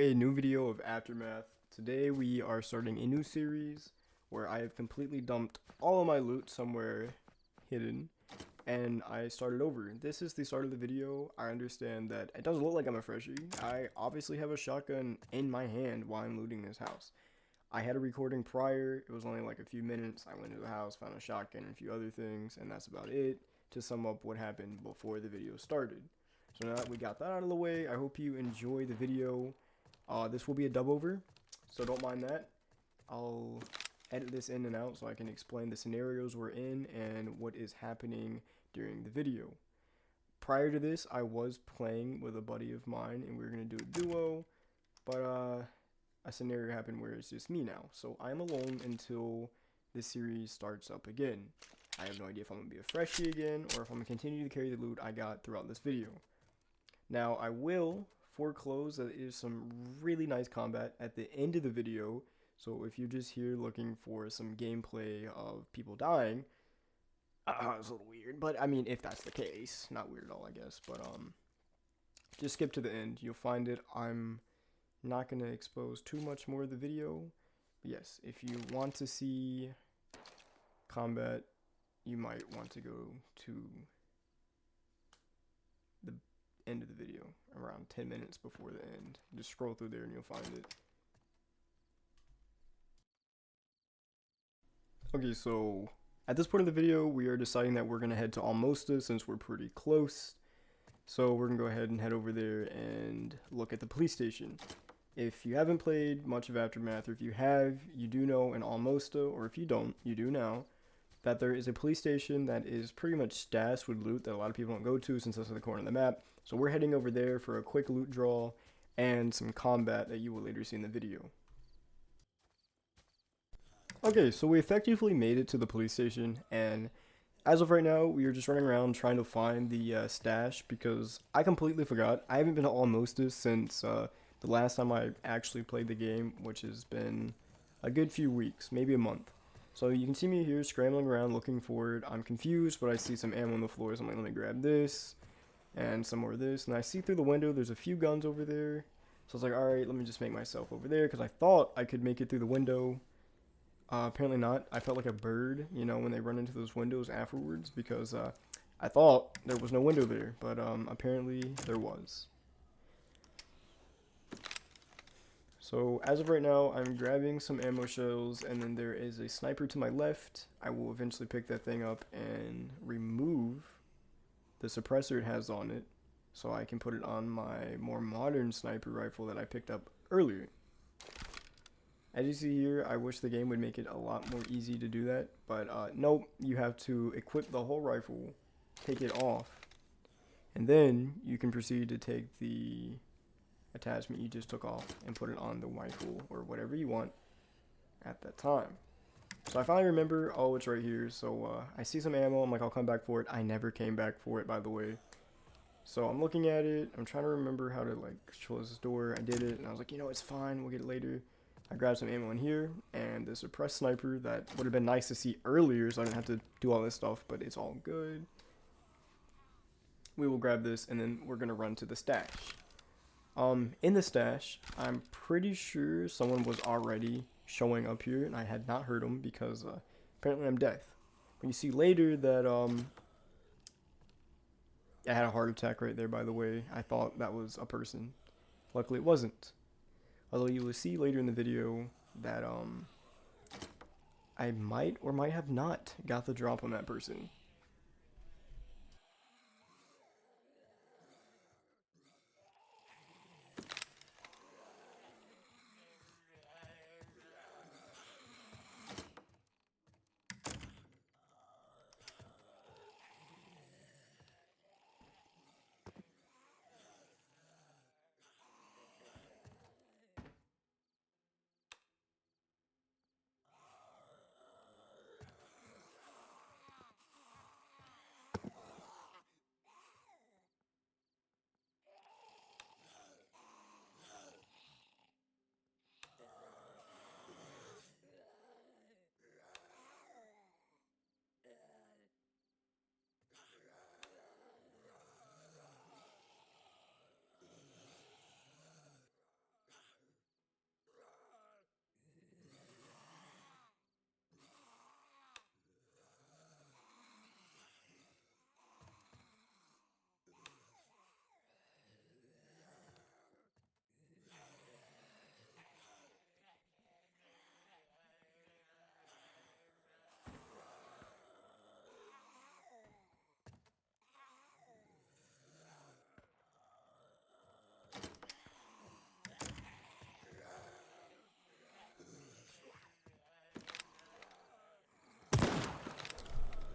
a new video of Aftermath. Today we are starting a new series where I have completely dumped all of my loot somewhere hidden and I started over. This is the start of the video. I understand that it doesn't look like I'm a freshie. I obviously have a shotgun in my hand while I'm looting this house. I had a recording prior. It was only like a few minutes. I went to the house, found a shotgun and a few other things, and that's about it to sum up what happened before the video started. So now that we got that out of the way, I hope you enjoy the video. This will be a dub over, so don't mind that. I'll edit this in and out so I can explain the scenarios we're in and what is happening during the video. Prior to this, I was playing with a buddy of mine and we were going to do a duo, but a scenario happened where it's just me now. So I'm alone until this series starts up again. I have no idea if I'm going to be a freshie again or if I'm going to continue to carry the loot I got throughout this video. Now, I will foreclose that there is some really nice combat at the end of the video, so if you're just here looking for some gameplay of people dying, it's a little weird, but I mean, if that's the case, not weird at all, I guess, but just skip to the end, you'll find it. I'm not going to expose too much more of the video, but yes, if you want to see combat, you might want to go to the end of the video around 10 minutes before the end. Just scroll through there and you'll find it. Okay, so at this point of the video, we are deciding that we're going to head to Almosta since we're pretty close. So we're going to go ahead and head over there and look at the police station. If you haven't played much of Aftermath, or if you have, you do know in Almosta, or if you don't, you do now, that there is a police station that is pretty much stashed with loot that a lot of people don't go to since that's at the corner of the map. So we're heading over there for a quick loot draw and some combat that you will later see in the video. Okay, so we effectively made it to the police station, and as of right now, we are just running around trying to find the stash because I completely forgot. I haven't been to Almosta since the last time I actually played the game, which has been a good few weeks, maybe a month. So you can see me here scrambling around looking for it. I'm confused, but I see some ammo on the floor, so I'm like, let me grab this and some more of this. And I see through the window there's a few guns over there. So I was like, alright, let me just make myself over there because I thought I could make it through the window. Apparently not. I felt like a bird, you know, when they run into those windows afterwards because I thought there was no window there, but apparently there was. So as of right now, I'm grabbing some ammo shells, and then there is a sniper to my left. I will eventually pick that thing up and remove the suppressor it has on it, so I can put it on my more modern sniper rifle that I picked up earlier. As you see here, I wish the game would make it a lot more easy to do that, but nope, you have to equip the whole rifle, take it off, and then you can proceed to take the attachment you just took off and put it on the rifle or whatever you want at that time. So I finally remember, oh, it's right here. So I see some ammo. I'm like, I'll come back for it. I never came back for it, by the way. So I'm looking at it. I'm trying to remember how to like close this door. I did it, and I was like, you know, it's fine. We'll get it later. I grabbed some ammo in here and the suppressed sniper that would have been nice to see earlier, so I didn't have to do all this stuff. But it's all good. We will grab this, and then we're gonna run to the stash. In the stash, I'm pretty sure someone was already showing up here, and I had not heard them because apparently I'm deaf. But you see later that I had a heart attack right there, by the way. I thought that was a person. Luckily it wasn't. Although you will see later in the video that I might or might have not got the drop on that person.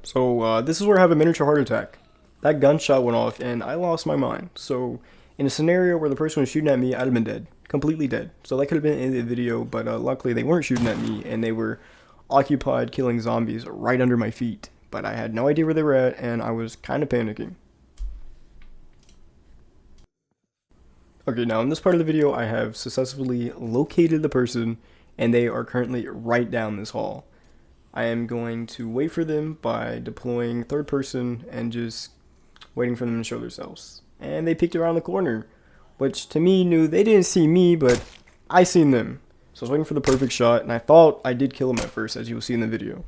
So this is where I have a miniature heart attack. That gunshot went off and I lost my mind. So in a scenario where the person was shooting at me, I'd have been dead. Completely dead. So that could have been in the video, but luckily they weren't shooting at me and they were occupied killing zombies right under my feet. But I had no idea where they were at and I was kind of panicking. Okay, now in this part of the video, I have successfully located the person and they are currently right down this hall. I am going to wait for them by deploying third person and just waiting for them to show themselves. And they peeked around the corner, which to me knew they didn't see me, but I seen them. So I was waiting for the perfect shot, and I thought I did kill him at first, as you will see in the video.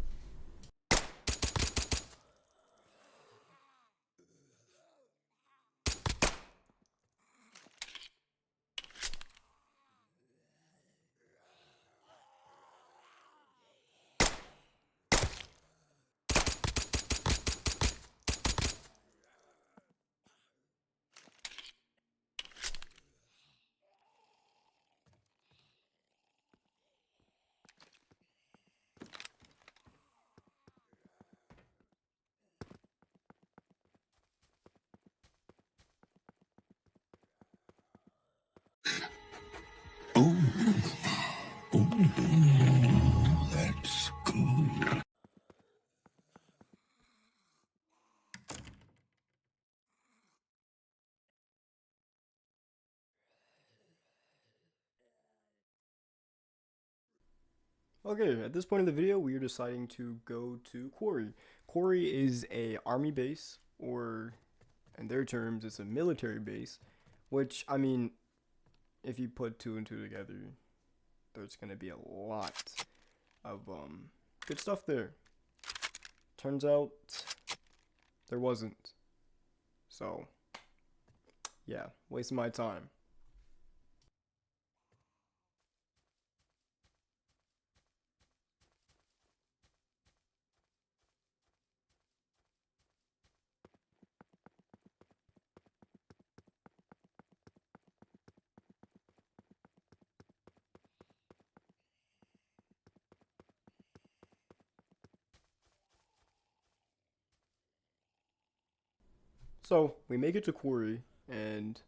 Oh, that's good. Okay, at this point in the video, we are deciding to go to Quarry. Quarry is a army base, or in their terms, it's a military base, which, I mean, if you put two and two together, there's going to be a lot of good stuff there. Turns out there wasn't. So, yeah, wasting my time. So, we make it to Quarry, and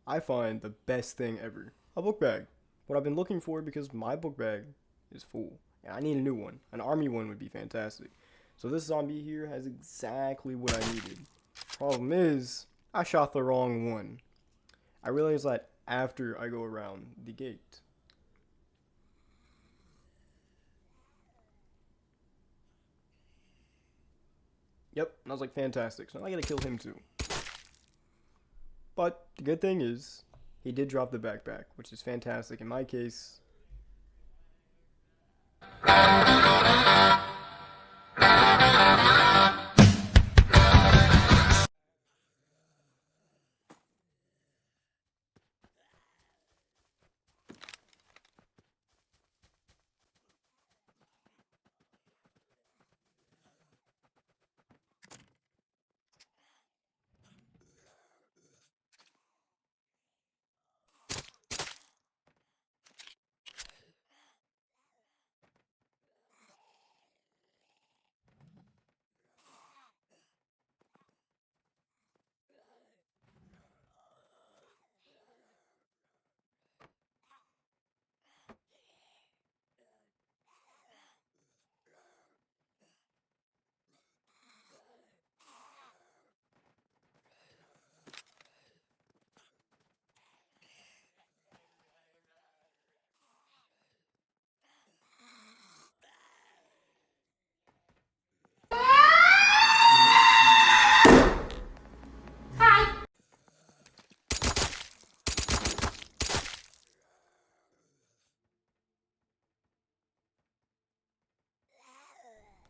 I find the best thing ever, a book bag. What I've been looking for because my book bag is full, and I need a new one. An army one would be fantastic. So this zombie here has exactly what I needed. Problem is, I shot the wrong one. I realized that after I go around the gate. Yep, and I was like, fantastic. So now I gotta kill him too. But the good thing is, he did drop the backpack, which is fantastic. In my case,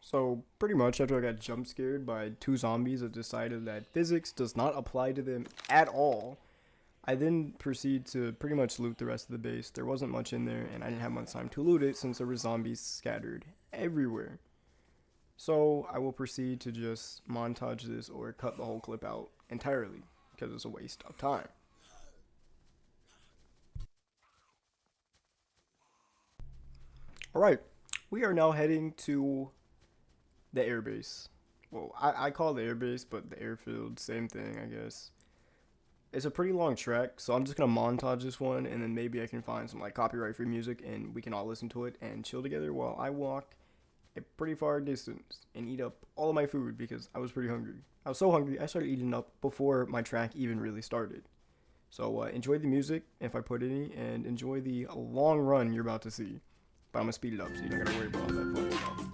so pretty much after I got jump scared by two zombies that decided that physics does not apply to them at all, I then proceed to pretty much loot the rest of the base. There wasn't much in there, and I didn't have much time to loot it since there were zombies scattered everywhere. So I will proceed to just montage this or cut the whole clip out entirely because it's a waste of time. Alright, we are now heading to the airbase. well, I call it the airbase, but the airfield, same thing, I guess. It's a pretty long track, so I'm just gonna montage this one, and then maybe I can find some like copyright-free music, and we can all listen to it and chill together while I walk a pretty far distance and eat up all of my food because I was pretty hungry. I was so hungry, I started eating up before my track even really started. So enjoy the music if I put any, and enjoy the long run you're about to see. But I'm gonna speed it up so you don't gotta worry about all that fun stuff.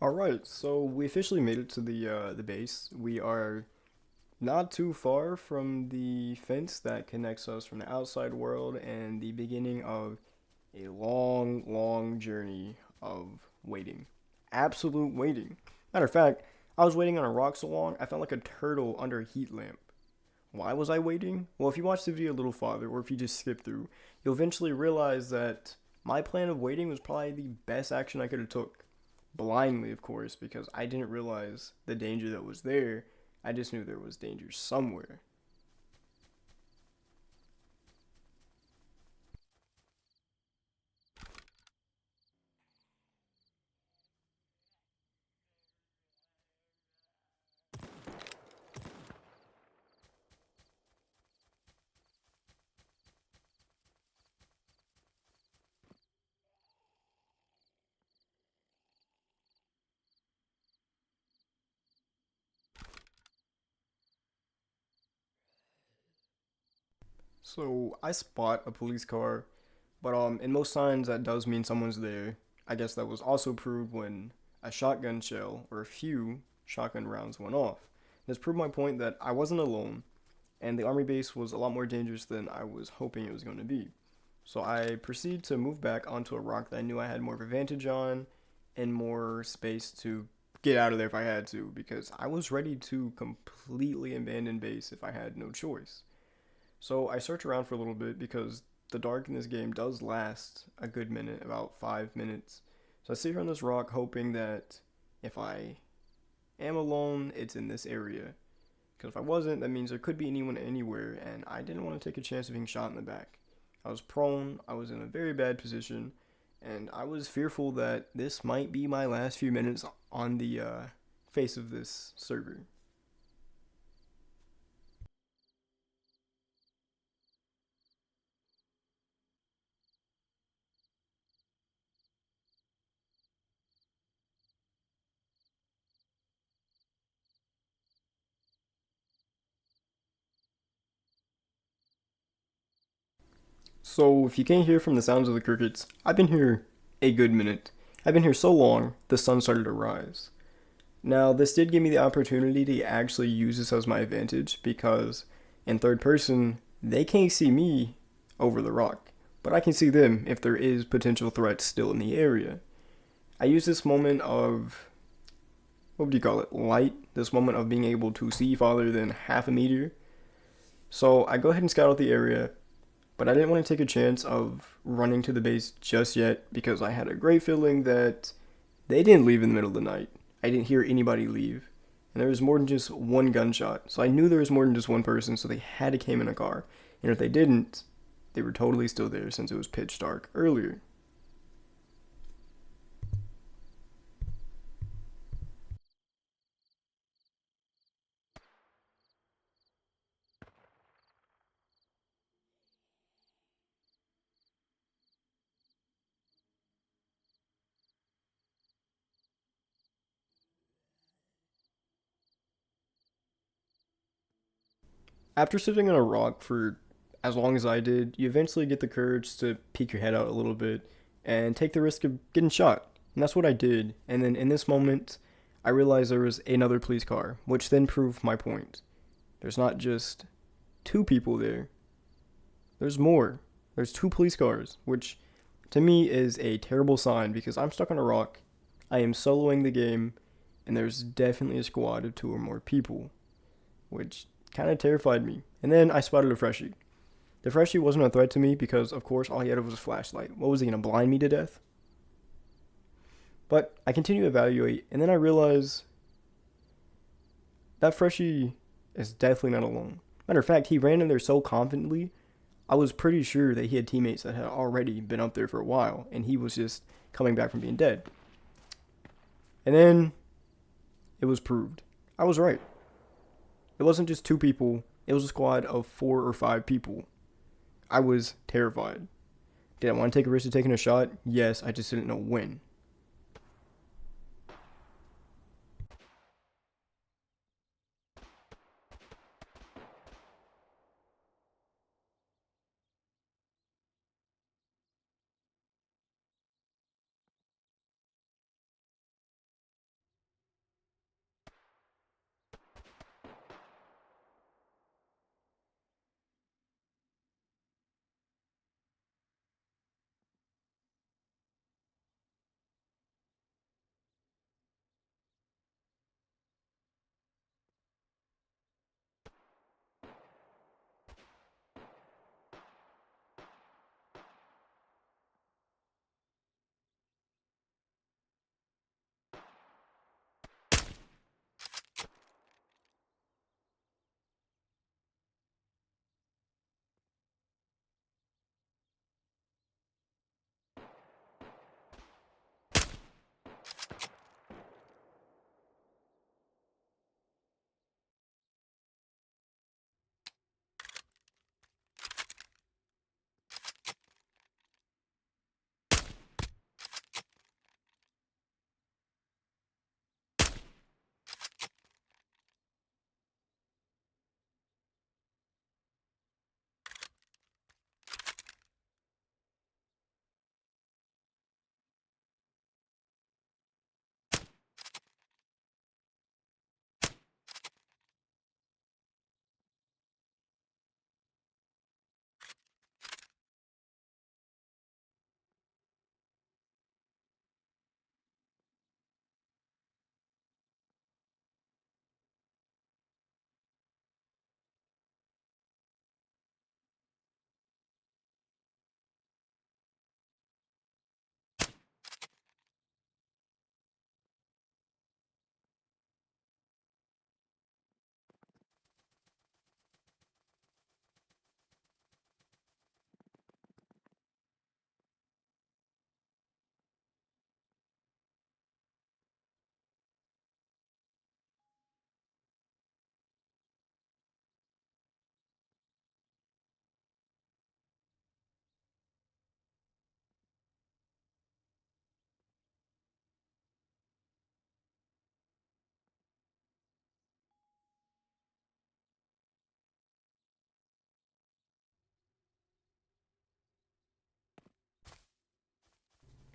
All right, so we officially made it to the base. We are not too far from the fence that connects us from the outside world and the beginning of a long, long journey of waiting. Absolute waiting. Matter of fact, I was waiting on a rock so long, I felt like a turtle under a heat lamp. Why was I waiting? Well, if you watch the video a little farther, or if you just skip through, you'll eventually realize that my plan of waiting was probably the best action I could have took. Blindly, of course, because I didn't realize the danger that was there. I just knew there was danger somewhere. So I spot a police car, but in most signs that does mean someone's there. I guess that was also proved when a shotgun shell or a few shotgun rounds went off. This proved my point that I wasn't alone, and the army base was a lot more dangerous than I was hoping it was going to be. So I proceeded to move back onto a rock that I knew I had more of a advantage on and more space to get out of there if I had to, because I was ready to completely abandon base if I had no choice. So I search around for a little bit because the dark in this game does last a good minute, about 5 minutes. So I sit here on this rock hoping that if I am alone, it's in this area. Because if I wasn't, that means there could be anyone anywhere, and I didn't want to take a chance of being shot in the back. I was prone, I was in a very bad position, and I was fearful that this might be my last few minutes on the face of this server. So if you can't hear from the sounds of the crickets, I've been here a good minute. I've been here so long, the sun started to rise. Now, this did give me the opportunity to actually use this as my advantage because in third person, they can't see me over the rock, but I can see them if there is potential threats still in the area. I use this moment of what would you call it, light, this moment of being able to see farther than half a meter. So I go ahead and scout out the area, but I didn't want to take a chance of running to the base just yet because I had a great feeling that they didn't leave in the middle of the night. I didn't hear anybody leave. And there was more than just one gunshot. So I knew there was more than just one person, so they had to came in a car. And if they didn't, they were totally still there since it was pitch dark earlier. After sitting on a rock for as long as I did, you eventually get the courage to peek your head out a little bit and take the risk of getting shot. And that's what I did. And then in this moment, I realized there was another police car, which then proved my point. There's not just two people there, there's more. There's two police cars, which to me is a terrible sign because I'm stuck on a rock. I am soloing the game, and there's definitely a squad of two or more people, which kind of terrified me. And then I spotted a freshie. The freshie wasn't a threat to me because, of course, all he had was a flashlight. What was he gonna blind me to death? But I continue to evaluate, and then I realize that freshie is definitely not alone. Matter of fact, he ran in there so confidently, I was pretty sure that he had teammates that had already been up there for a while, and he was just coming back from being dead. And then it was proved. I was right. It wasn't just two people, it was a squad of 4 or 5 people. I was terrified. Did I want to take a risk of taking a shot? Yes, I just didn't know when.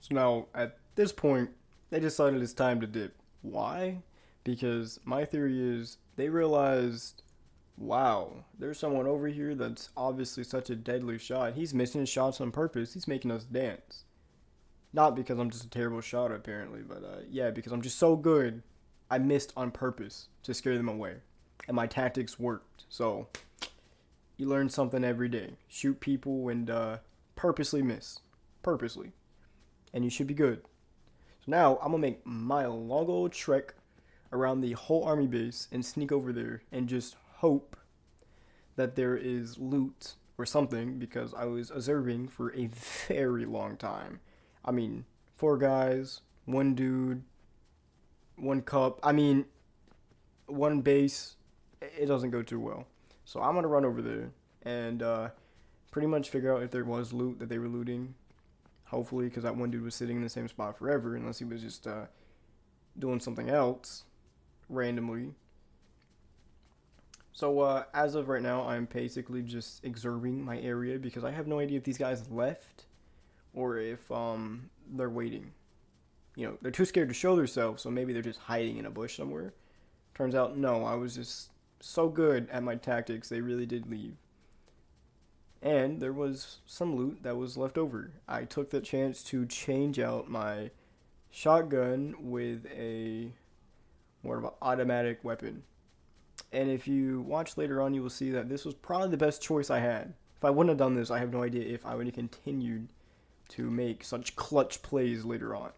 So now, at this point, they decided it's time to dip. Why? Because my theory is they realized, wow, there's someone over here that's obviously such a deadly shot. He's missing his shots on purpose. He's making us dance. Not because I'm just a terrible shot, apparently, but yeah, because I'm just so good. I missed on purpose to scare them away, and my tactics worked. So you learn something every day. Shoot people and purposely miss, purposely, and you should be good. So now I'm gonna make my long old trek around the whole army base and sneak over there and just hope that there is loot or something, because I was observing for a very long time. I mean, 4 guys, one dude, one cup. I mean, one base. It doesn't go too well. So I'm gonna run over there and pretty much figure out if there was loot that they were looting. Hopefully, because that one dude was sitting in the same spot forever, unless he was just doing something else randomly. So as of right now, I'm basically just observing my area because I have no idea if these guys left or if they're waiting. You know, they're too scared to show themselves, so maybe they're just hiding in a bush somewhere. Turns out, no, I was just so good at my tactics, they really did leave. And there was some loot that was left over. I took the chance to change out my shotgun with a more of an automatic weapon. And if you watch later on, you will see that this was probably the best choice I had. If I wouldn't have done this, I have no idea if I would have continued to make such clutch plays later on.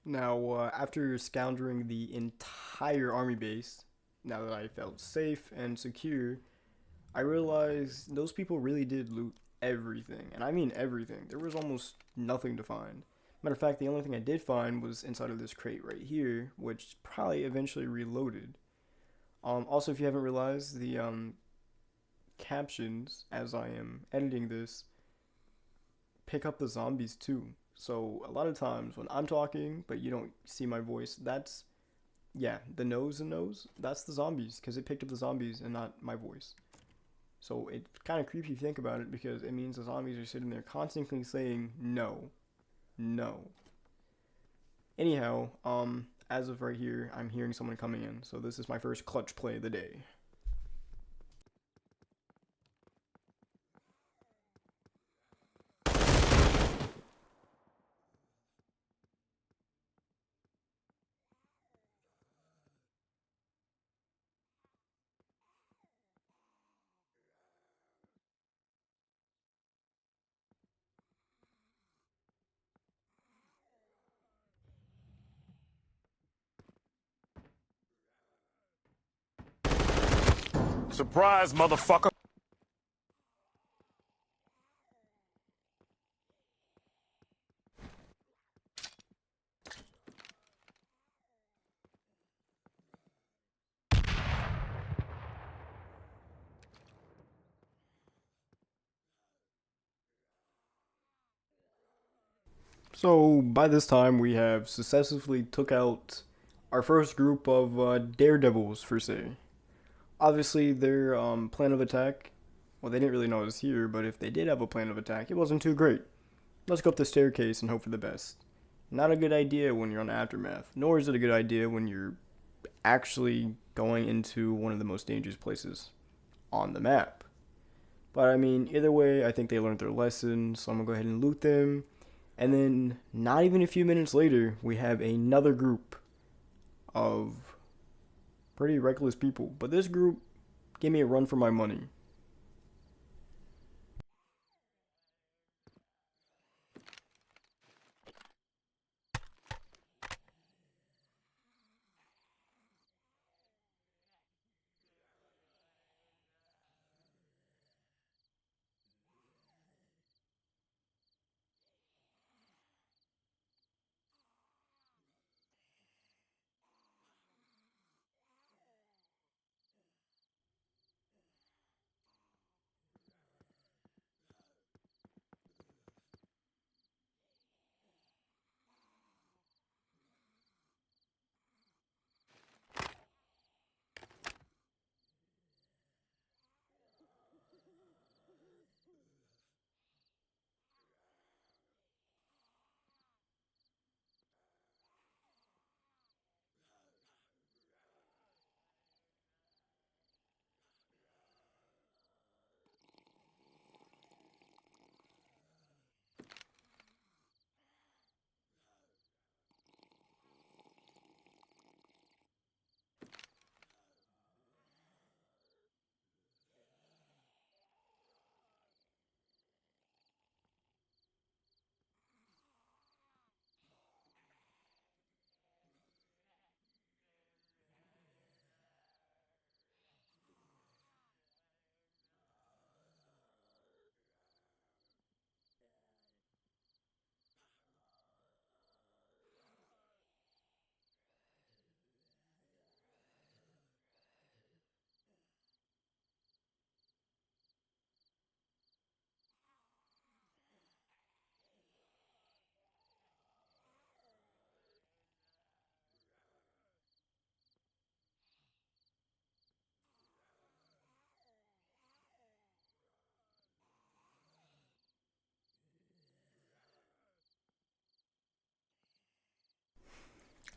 Now, after scoundering the entire army base, now that I felt safe and secure, I realized those people really did loot everything. And I mean everything. There was almost nothing to find. Matter of fact, the only thing I did find was inside of this crate right here, which probably eventually reloaded. Also, if you haven't realized, the captions as I am editing this pick up the zombies too. So a lot of times when I'm talking, but you don't see my voice, that's, yeah, the nose and nose, that's the zombies, because it picked up the zombies and not my voice. So it's kind of creepy if you think about it, because it means the zombies are sitting there constantly saying no, no. Anyhow, as of right here, I'm hearing someone coming in, so this is my first clutch play of the day. Surprise, motherfucker! So by this time, we have successfully took out our first group of daredevils, per se. Obviously, their plan of attack, well, they didn't really know it was here, but if they did have a plan of attack, it wasn't too great. Let's go up the staircase and hope for the best. Not a good idea when you're on Aftermath, nor is it a good idea when you're actually going into one of the most dangerous places on the map. But I mean, either way, I think they learned their lesson, so I'm gonna go ahead and loot them. And then, not even a few minutes later, we have another group of pretty reckless people. But this group, Give me a run for my money.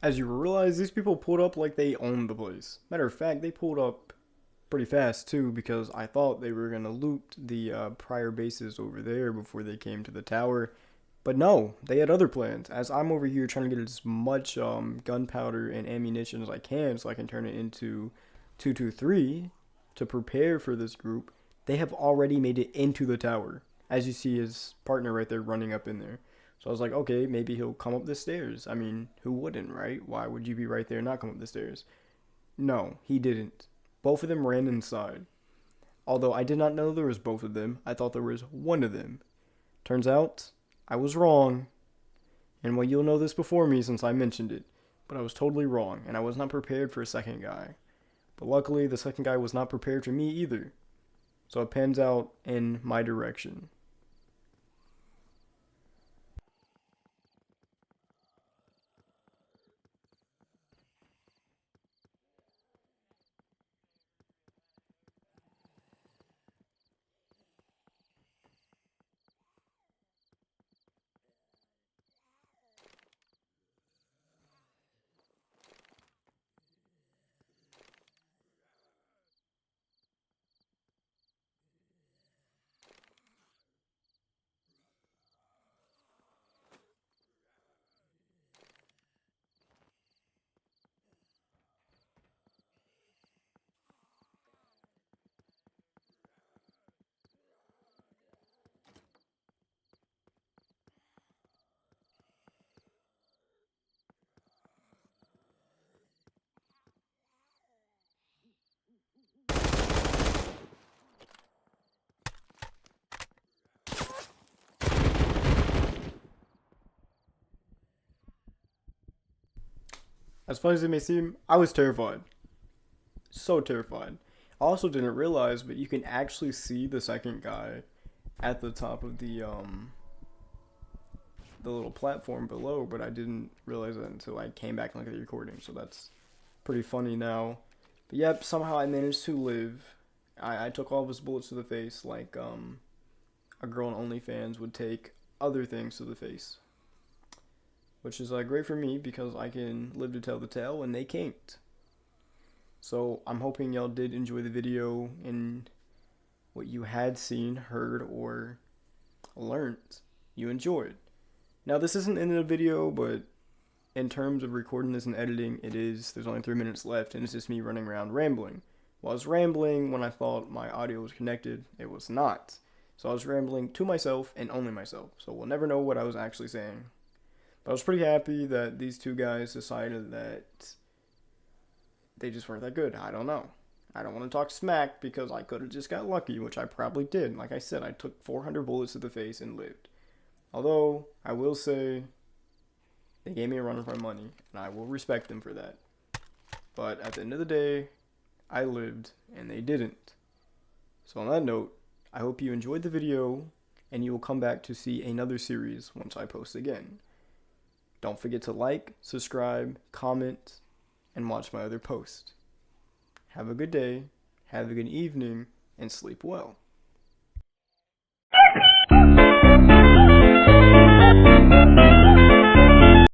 As you realize, these people pulled up like they owned the place. Matter of fact, they pulled up pretty fast too because I thought they were gonna loot the prior bases over there before they came to the tower. But no, they had other plans. As I'm over here trying to get as much gunpowder and ammunition as I can so I can turn it into 223 to prepare for this group, they have already made it into the tower. As you see his partner right there running up in there. So I was like, okay, maybe he'll come up the stairs. I mean, who wouldn't, right? Why would you be right there and not come up the stairs? No, he didn't. Both of them ran inside. Although I did not know there was both of them. I thought there was one of them. Turns out, I was wrong. And well, you'll know this before me since I mentioned it. But I was totally wrong, and I was not prepared for a second guy. But luckily, the second guy was not prepared for me either. So it pans out in my direction. As funny as it may seem, I was terrified. So terrified. I also didn't realize, but you can actually see the second guy at the top of the little platform below, but I didn't realize that until I came back and looked at the recording, so that's pretty funny now. But yep, somehow I managed to live. I took all of his bullets to the face like a girl on OnlyFans would take other things to the face. Which is great for me because I can live to tell the tale and they can't. So I'm hoping y'all did enjoy the video and what you had seen, heard, or learned, you enjoyed. Now this isn't the end of the video, but in terms of recording this and editing, it is. There's only 3 minutes left and it's just me running around rambling. Well, I was rambling when I thought my audio was connected. It was not. So I was rambling to myself and only myself. So we'll never know what I was actually saying. But I was pretty happy that these two guys decided that they just weren't that good. I don't know. I don't want to talk smack because I could have just got lucky, which I probably did. Like I said, I took 400 bullets to the face and lived. Although, I will say, they gave me a run for my money, and I will respect them for that. But at the end of the day, I lived, and they didn't. So on that note, I hope you enjoyed the video, and you will come back to see another series once I post again. Don't forget to like, subscribe, comment, and watch my other posts. Have a good day, have a good evening, and sleep well.